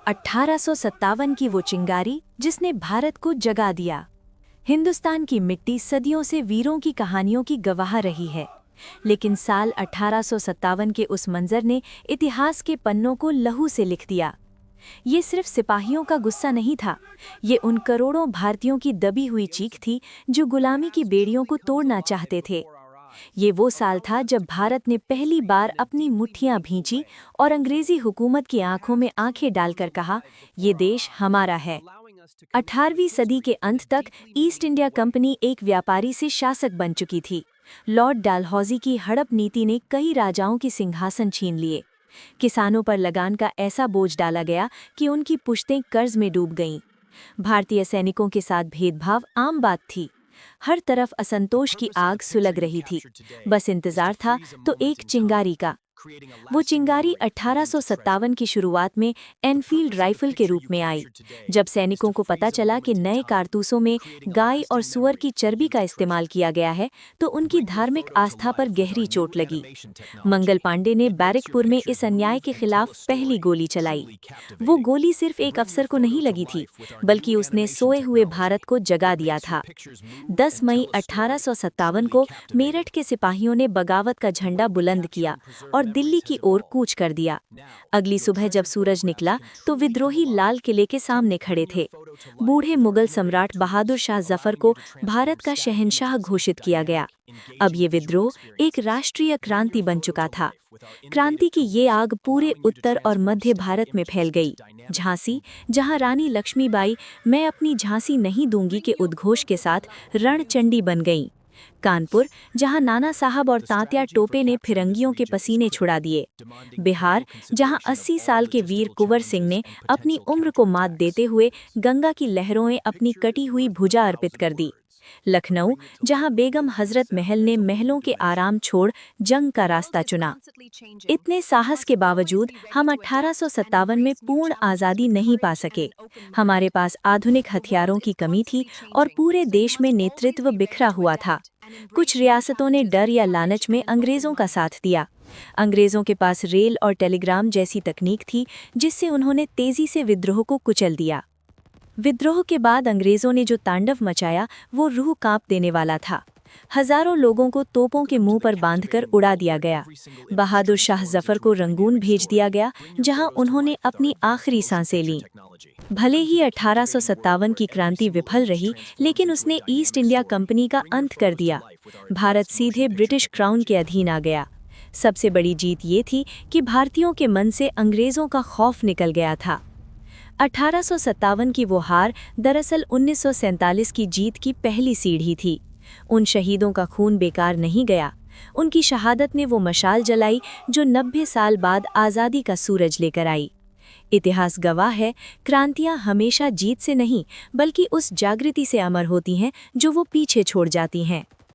1857 की वो चिंगारी जिसने भारत को जगा दिया। हिंदुस्तान की मिट्टी सदियों से वीरों की कहानियों की गवाह रही है, लेकिन साल 1857 के उस मंजर ने इतिहास के पन्नों को लहू से लिख दिया। ये सिर्फ सिपाहियों का गुस्सा नहीं था, ये उन करोड़ों भारतीयों की दबी हुई चीख थी जो गुलामी की बेड़ियों को तोड़ना चाहते थे। ये वो साल था जब भारत ने पहली बार अपनी मुट्ठियां भींची और अंग्रेजी हुकूमत की आंखों में आंखें डालकर कहा, ये देश हमारा है। 18वीं सदी के अंत तक ईस्ट इंडिया कंपनी एक व्यापारी से शासक बन चुकी थी। लॉर्ड डालहौजी की हड़प नीति ने कई राजाओं के सिंहासन छीन लिए। किसानों पर लगान का ऐसा बोझ डाला गया कि उनकी पुश्तें कर्ज में डूब गईं। भारतीय सैनिकों के साथ भेदभाव आम बात थी। हर तरफ असंतोष की आग सुलग रही थी। बस इंतजार था तो एक चिंगारी का। वो चिंगारी 1857 की शुरुआत में एनफील्ड राइफल के रूप में आई। जब सैनिकों को पता चला कि नए कारतूसों में गाय और सुअर की चर्बी का इस्तेमाल किया गया है, तो उनकी धार्मिक आस्था पर गहरी चोट लगी। मंगल पांडे ने बैरकपुर में इस अन्याय के खिलाफ पहली गोली चलाई। वो गोली सिर्फ एक अफसर को नहीं लगी थी, बल्कि उसने सोए हुए भारत को जगा दिया था। 10 मई 1857 को मेरठ के सिपाहियों ने बगावत का झंडा बुलंद किया और दिल्ली की ओर कूच कर दिया। अगली सुबह जब सूरज निकला तो विद्रोही लाल किले के सामने खड़े थे। बूढ़े मुगल सम्राट बहादुर शाह जफर को भारत का शहंशाह घोषित किया गया। अब ये विद्रोह एक राष्ट्रीय क्रांति बन चुका था। क्रांति की ये आग पूरे उत्तर और मध्य भारत में फैल गई। झांसी, जहां रानी लक्ष्मीबाई मैं अपनी झांसी नहीं दूंगी के उद्घोष के साथ रणचंडी बन गईं। कानपुर, जहां नाना साहब और तात्या टोपे ने फिरंगियों के पसीने छुड़ा दिए। बिहार, जहां 80 साल के वीर कुंवर सिंह ने अपनी उम्र को मात देते हुए गंगा की लहरों में अपनी कटी हुई भुजा अर्पित कर दी। लखनऊ, जहां बेगम हजरत महल ने महलों के आराम छोड़ जंग का रास्ता चुना। इतने साहस के बावजूद हम 1857 में पूर्ण आज़ादी नहीं पा सके। हमारे पास आधुनिक हथियारों की कमी थी और पूरे देश में नेतृत्व बिखरा हुआ था। कुछ रियासतों ने डर या लालच में अंग्रेजों का साथ दिया। अंग्रेजों के पास रेल और टेलीग्राम जैसी तकनीक थी, जिससे उन्होंने तेजी से विद्रोह को कुचल दिया। विद्रोह के बाद अंग्रेजों ने जो तांडव मचाया वो रूह कांप देने वाला था। हजारों लोगों को तोपों के मुंह पर बांधकर उड़ा दिया गया। बहादुर शाह जफर को रंगून भेज दिया गया, जहां उन्होंने अपनी आखिरी सांसें लीं। भले ही 1857 की क्रांति विफल रही, लेकिन उसने ईस्ट इंडिया कंपनी का अंत कर दिया। भारत सीधे ब्रिटिश क्राउन के अधीन आ गया। सबसे बड़ी जीत ये थी कि भारतीयों के मन से अंग्रेजों का खौफ निकल गया था। 1857 की वो हार दरअसल 1947 की जीत की पहली सीढ़ी थी। उन शहीदों का खून बेकार नहीं गया। उनकी शहादत ने वो मशाल जलाई जो 90 साल बाद आज़ादी का सूरज लेकर आई। इतिहास गवाह है, क्रांतियां हमेशा जीत से नहीं, बल्कि उस जागृति से अमर होती हैं जो वो पीछे छोड़ जाती हैं।